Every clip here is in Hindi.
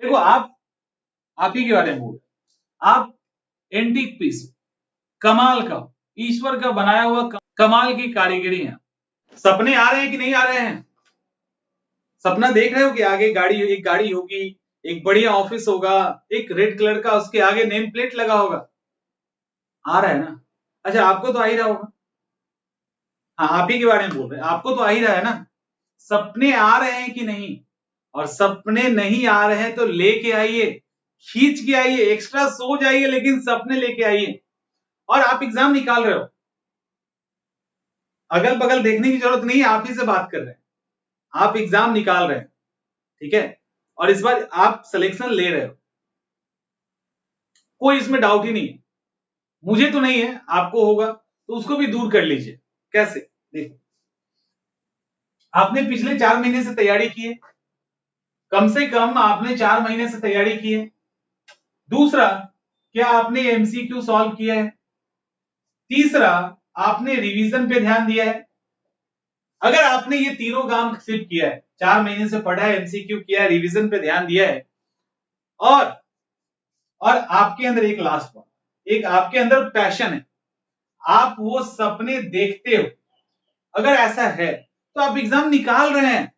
देखो आप ही के बारे में बोल रहे हैं। आप एंटीक पीस, कमाल का, ईश्वर का बनाया हुआ कमाल की कारीगरी है। सपने आ रहे हैं कि नहीं आ रहे हैं? सपना देख रहे हो कि आगे एक गाड़ी होगी, एक बढ़िया ऑफिस होगा, एक रेड कलर का उसके आगे नेम प्लेट लगा होगा। आ रहा है ना? अच्छा, आपको तो आ ही रहा होगा। हाँ, आप ही के बारे में बोल रहे हैं, आपको तो आ ही रहा है ना। सपने आ रहे हैं कि नहीं? और सपने नहीं आ रहे हैं तो लेके आइए, खींच के आइए, एक्स्ट्रा सो जाइए, लेकिन सपने लेके आइए। और आप एग्जाम निकाल रहे हो, अगल बगल देखने की जरूरत नहीं है, आप ही से बात कर रहे हैं। आप एग्जाम निकाल रहे हैं, ठीक है, और इस बार आप सिलेक्शन ले रहे हो, कोई इसमें डाउट ही नहीं है। मुझे तो नहीं है, आपको होगा, तो उसको भी दूर कर लीजिए। कैसे? देखो, आपने पिछले 4 महीने से तैयारी की है, कम से कम आपने 4 महीने से तैयारी की है। दूसरा, क्या आपने एमसीक्यू सॉल्व किया है? तीसरा, आपने रिवीजन पे ध्यान दिया है। अगर आपने ये तीनों काम सिर्फ किया है, 4 महीने से पढ़ा है, एमसीक्यू किया है, रिवीजन पे ध्यान दिया है, और आपके अंदर एक लास्ट बात, एक आपके अंदर पैशन है, आप वो सपने देखते हो, अगर ऐसा है तो आप एग्जाम निकाल रहे हैं।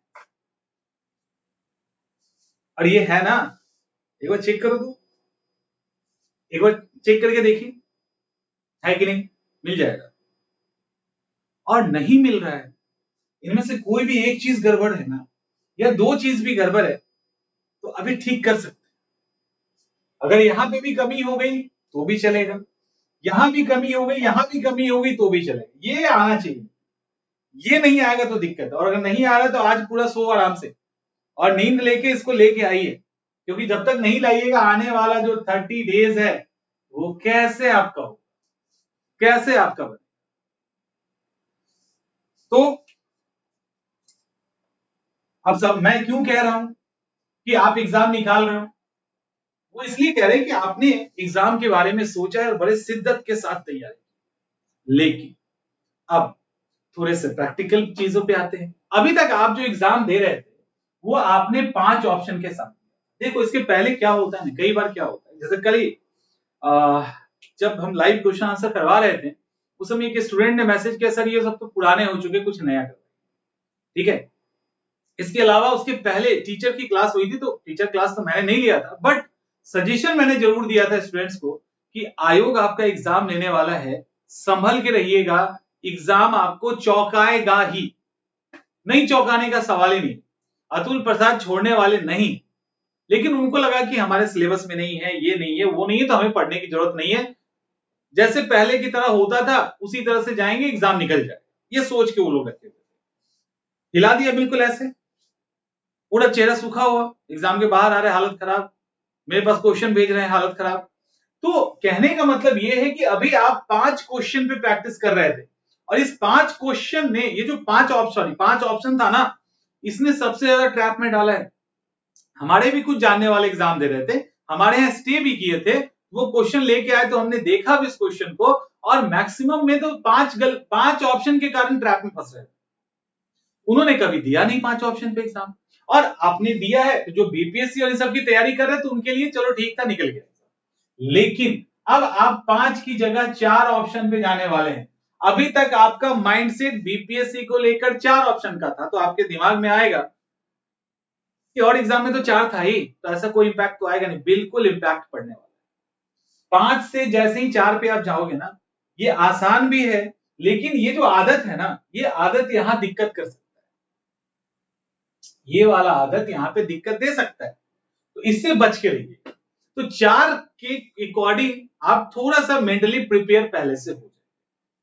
और ये है ना, एक बार चेक करो, तो एक बार चेक करके देखिए, है कि नहीं? मिल जाएगा। और नहीं मिल रहा है, इनमें से कोई भी एक चीज गड़बड़ है ना, या दो चीज भी गड़बड़ है, तो अभी ठीक कर सकते हैं। अगर यहां पे भी कमी हो गई तो भी चलेगा, यहां भी कमी हो गई, यहां भी कमी हो गई तो भी चलेगा, ये आना चाहिए। ये नहीं आएगा तो दिक्कत है, और अगर नहीं आ रहा तो आज पूरा सो आराम से, और नींद लेके इसको लेके आइए, क्योंकि जब तक नहीं लाइएगा, आने वाला जो 30 डेज है वो कैसे आपका हो, कैसे आपका बने। तो अब सब मैं क्यों कह रहा हूं कि आप एग्जाम निकाल रहे हो, वो इसलिए कह रहे हैं कि आपने एग्जाम के बारे में सोचा है और बड़े शिद्दत के साथ तैयारी। लेकिन अब थोड़े से प्रैक्टिकल चीजों पे आते हैं। अभी तक आप जो एग्जाम दे रहे थे वो आपने 5 ऑप्शन के साथ, देखो इसके पहले क्या होता है ना, कई बार क्या होता है, जैसे कल ही जब हम लाइव क्वेश्चन आंसर करवा रहे थे, उस समय एक स्टूडेंट ने मैसेज किया, सर ये सब तो पुराने हो चुके, कुछ नया करो। ठीक है, इसके अलावा उसके पहले टीचर की क्लास हुई थी, तो टीचर क्लास तो मैंने नहीं लिया था, बट सजेशन मैंने जरूर दिया था स्टूडेंट्स को कि आयोग आपका एग्जाम लेने वाला है, संभल के रहिएगा, एग्जाम आपको चौंकाएगा ही, नहीं चौंकाने का सवाल ही नहीं। अतुल प्रसाद छोड़ने वाले नहीं, लेकिन उनको लगा कि हमारे सिलेबस में नहीं है, ये नहीं है, वो नहीं है, तो हमें पढ़ने की जरूरत नहीं है, जैसे पहले की तरह होता था उसी तरह से जाएंगे, एग्जाम निकल जाए, ये सोच के वो लोग रखे थे। हिला दिया बिल्कुल ऐसे, पूरा चेहरा सूखा हुआ, एग्जाम के बाहर आ रहे हालत खराब, मेरे पास क्वेश्चन भेज रहे हैं हालत खराब। तो कहने का मतलब ये है कि अभी आप 5 क्वेश्चन पे प्रैक्टिस कर रहे थे, और इस 5 क्वेश्चन ने, ये जो 5 ऑप्शन था ना, इसने सबसे ज्यादा ट्रैप में डाला है। हमारे भी कुछ जानने वाले एग्जाम दे रहे थे, हमारे यहाँ स्टे भी किए थे, वो क्वेश्चन लेके आए तो हमने देखा भी इस क्वेश्चन को, और मैक्सिमम में तो 5 ऑप्शन के कारण ट्रैप में फंस रहे थे। उन्होंने कभी दिया नहीं 5 ऑप्शन पे एग्जाम, और आपने दिया है, तो जो बीपीएससी और इन सब की तैयारी कर रहे हैं तो उनके लिए चलो ठीक था, निकल गया। लेकिन अब आप 5 की जगह 4 ऑप्शन पे जाने वाले हैं। अभी तक आपका माइंडसेट बीपीएससी को लेकर 4 ऑप्शन का था, तो आपके दिमाग में आएगा कि और एग्जाम में तो 4 था ही, तो ऐसा कोई इंपैक्ट तो आएगा नहीं। बिल्कुल इंपैक्ट पड़ने वाला है। 5 से जैसे ही 4 पे आप जाओगे ना, ये आसान भी है, लेकिन ये जो आदत है ना, ये आदत यहां दिक्कत कर सकता है, ये वाला आदत यहां पे दिक्कत दे सकता है, तो इससे बच के रहिए। तो 4 के अकॉर्डिंग आप थोड़ा सा मेंटली प्रिपेयर पहले से हो जाए,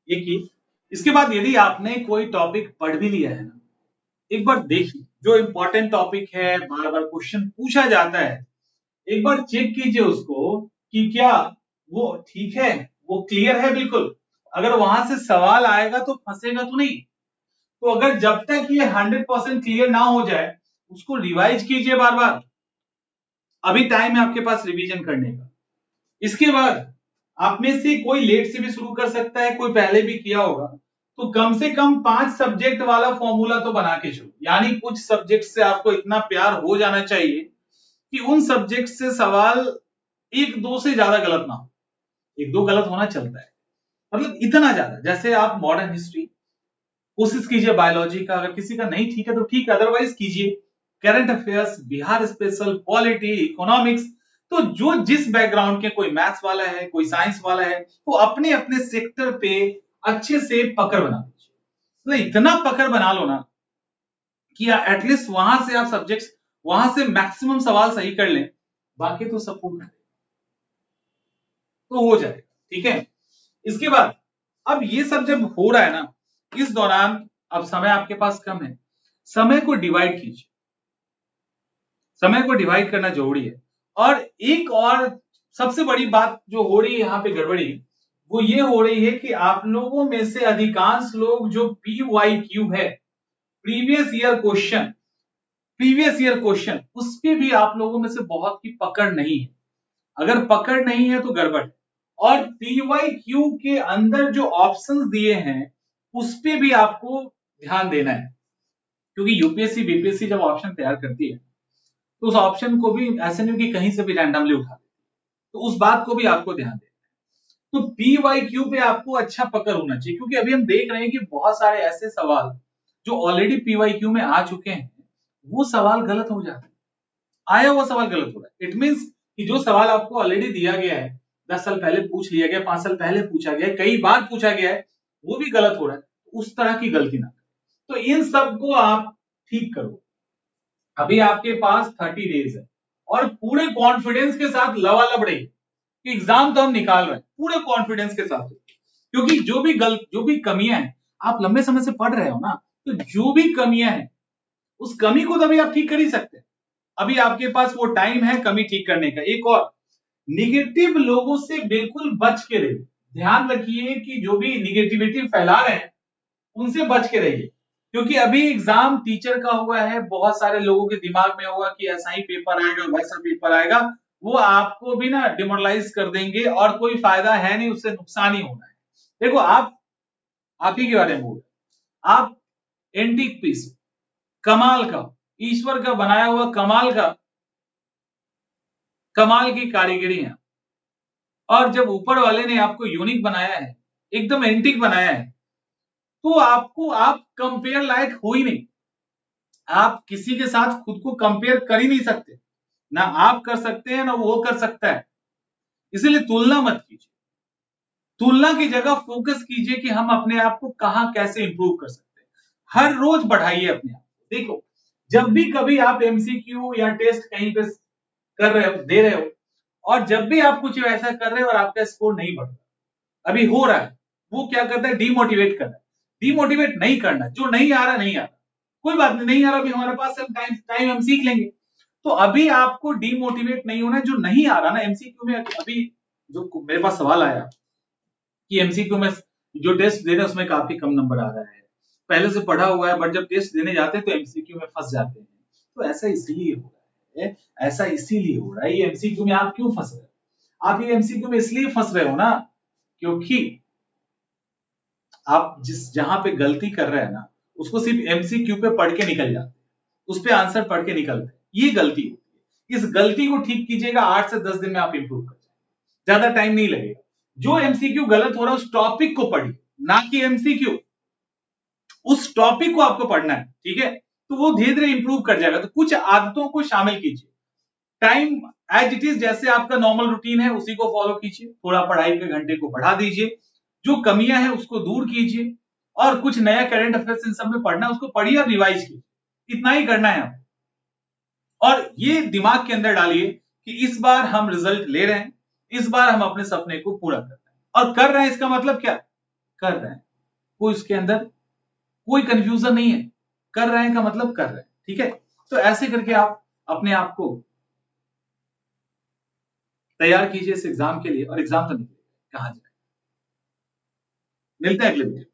ये की। इसके बाद यदि आपने कोई टॉपिक पढ़ भी लिया है ना, एक बार देखिए, जो इंपॉर्टेंट टॉपिक है, बार बार क्वेश्चन पूछा जाता है, एक बार चेक कीजिए उसको कि क्या वो ठीक है, वो क्लियर है बिल्कुल। अगर वहां से सवाल आएगा तो फंसेगा तो नहीं। तो अगर जब तक ये 100% क्लियर ना हो जाए, उसको रिवाइज कीजिए बार बार, अभी टाइम है आपके पास रिवीजन करने का। इसके बाद आप में से कोई लेट से भी शुरू कर सकता है, कोई पहले भी किया होगा, तो कम से कम 5 सब्जेक्ट वाला फॉर्मूला तो बना के चलो, यानी कुछ सब्जेक्ट से आपको इतना प्यार हो जाना चाहिए कि उन सब्जेक्ट से सवाल एक दो से ज्यादा गलत ना हो। एक दो गलत होना चलता है, मतलब इतना ज्यादा। जैसे आप मॉडर्न हिस्ट्री कोशिश कीजिए, बायोलॉजी का अगर किसी का नहीं ठीक है तो ठीक है, अदरवाइज कीजिए current affairs, Bihar special, polity, economics. तो जो जिस बैकग्राउंड के, कोई मैथ्स वाला है, कोई साइंस वाला है, तो अपने अपने सेक्टर पे अच्छे से पकड़ बना दीजिए। तो इतना पकड़ बना लो ना कि एटलीस्ट वहां से आप सब्जेक्ट्स, वहां से मैक्सिमम सवाल सही कर लें, बाकी तो सब पूर्ण तो हो जाएगा। ठीक है, इसके बाद अब ये सब जब हो रहा है ना, इस दौरान अब समय आपके पास कम है, समय को डिवाइड कीजिए। समय को डिवाइड करना जरूरी है। और एक और सबसे बड़ी बात जो हो रही है यहाँ पे गड़बड़ी, वो ये हो रही है कि आप लोगों में से अधिकांश लोग जो PYQ है, previous year question, previous year question, उस पे भी आप लोगों में से बहुत की पकड़ नहीं है। अगर पकड़ नहीं है तो गड़बड़ है। और PYQ के अंदर जो ऑप्शंस दिए हैं उस पे भी आपको ध्यान देना है, क्योंकि यूपीएससी बीपीएससी जब ऑप्शन तैयार करती है तो उस ऑप्शन को भी ऐसे नहीं कि कहीं से भी रैंडमली उठा, तो उस बात को भी आपको ध्यान देना है। तो PYQ पे आपको अच्छा पकड़ होना चाहिए, क्योंकि अभी हम देख रहे हैं कि बहुत सारे ऐसे सवाल जो ऑलरेडी PYQ में आ चुके हैं, वो सवाल गलत हो जाते हैं। आया हुआ सवाल गलत हो रहा है। इट मींस कि जो सवाल आपको ऑलरेडी दिया गया है, 10 साल पहले पूछ लिया गया, 5 साल पहले पूछा गया है, कई बार पूछा गया है, वो भी गलत हो रहा है। उस तरह की गलती ना करें। तो इन सब को आप ठीक करो। अभी आपके पास 30 डेज है और पूरे कॉन्फिडेंस के साथ लवालब रहिए कि एग्जाम तो हम निकाल रहे हैं, पूरे कॉन्फिडेंस के साथ। क्योंकि जो भी कमियां हैं, आप लंबे समय से पढ़ रहे हो ना, तो जो भी कमियां हैं उस कमी को तो अभी आप ठीक कर ही सकते हैं। अभी आपके पास वो टाइम है कमी ठीक करने का। एक और, निगेटिव लोगों से बिल्कुल बच के रहिए। ध्यान रखिए कि जो भी निगेटिविटी फैला रहे हैं उनसे बच के रहिए, क्योंकि अभी एग्जाम टीचर का हुआ है, बहुत सारे लोगों के दिमाग में होगा कि ऐसा ही पेपर आएगा, वैसा पेपर आएगा, वो आपको भी ना डिमोरलाइज कर देंगे और कोई फायदा है नहीं, उससे नुकसान ही होना है। देखो, आप ही के बारे में बोल, आप एंटीक पीस, कमाल का, ईश्वर का बनाया हुआ कमाल की कारीगरी है। और जब ऊपर वाले ने आपको यूनिक बनाया है, एकदम एंटीक बनाया है, तो आप कंपेयर लायक हो ही नहीं। आप किसी के साथ खुद को कंपेयर कर ही नहीं सकते, ना आप कर सकते हैं ना वो कर सकता है। इसलिए तुलना मत कीजिए। तुलना की जगह फोकस कीजिए कि हम अपने आप को कहां कैसे इंप्रूव कर सकते हैं। हर रोज बढ़ाइए अपने आप को। देखो, जब भी कभी आप MCQ या टेस्ट कहीं पे कर रहे हो, दे रहे हो, और जब भी आप कुछ ऐसा कर रहे हो और आपका स्कोर नहीं बढ़ रहा, अभी हो रहा है, वो क्या करता है, डिमोटिवेट करता है। डिमोटिवेट नहीं करना, जो नहीं आ रहा नहीं आ रहा, कोई बात नहीं आ रहा, अभी हमारे पास टाइम टाइम हम सीख लेंगे। तो अभी आपको डिमोटिवेट नहीं होना, जो नहीं आ रहा ना MCQ में। अभी जो मेरे पास सवाल आया कि MCQ में जो टेस्ट दे रहे हैं उसमें काफी कम नंबर आ रहा है, पहले से पढ़ा हुआ है, बट जब टेस्ट देने जाते हैं तो MCQ में फंस जाते हैं। तो ऐसा इसीलिए हो रहा है, ऐसा इसीलिए हो रहा है। ये MCQ में आप क्यों फंस रहे हो? आप ये MCQ में इसलिए फंस रहे हो ना, क्योंकि आप जहां पे गलती कर रहे हैं ना, उसको सिर्फ MCQ पे पढ़ के निकल जाते, उस पे आंसर पढ़ के निकलते, ये गलती होती है। इस गलती को ठीक कीजिएगा, 8 से 10 दिन में आप इंप्रूव कर जाएंगे, ज्यादा टाइम नहीं लगेगा। जो MCQ गलत हो रहा है उस टॉपिक को पढ़िए, ना कि MCQ, उस टॉपिक को आपको पढ़ना है। ठीक है, तो वो धीरे धीरे इंप्रूव कर जाएगा। तो कुछ आदतों को शामिल कीजिए। टाइम एज इट इज, जैसे आपका नॉर्मल रूटीन है उसी को फॉलो कीजिए। थोड़ा पढ़ाई के घंटे को बढ़ा दीजिए, जो कमियां हैं उसको दूर कीजिए, और कुछ नया करंट अफेयर्स इन सब में पढ़ना है उसको पढ़िए और रिवाइज कीजिए। इतना ही करना है आपको। और ये दिमाग के अंदर डालिए कि इस बार हम रिजल्ट ले रहे हैं, इस बार हम अपने सपने को पूरा कर रहे हैं। और कर रहे हैं इसका मतलब क्या, कर रहे हैं, कोई उसके अंदर कोई कंफ्यूजन नहीं है। कर रहे हैं का मतलब कर रहे हैं। ठीक है, तो ऐसे करके आप अपने आप को तैयार कीजिए इस एग्जाम के लिए, और एग्जाम तो निकलेगा, कहां जाए। मिलते हैं अगले वीडियो।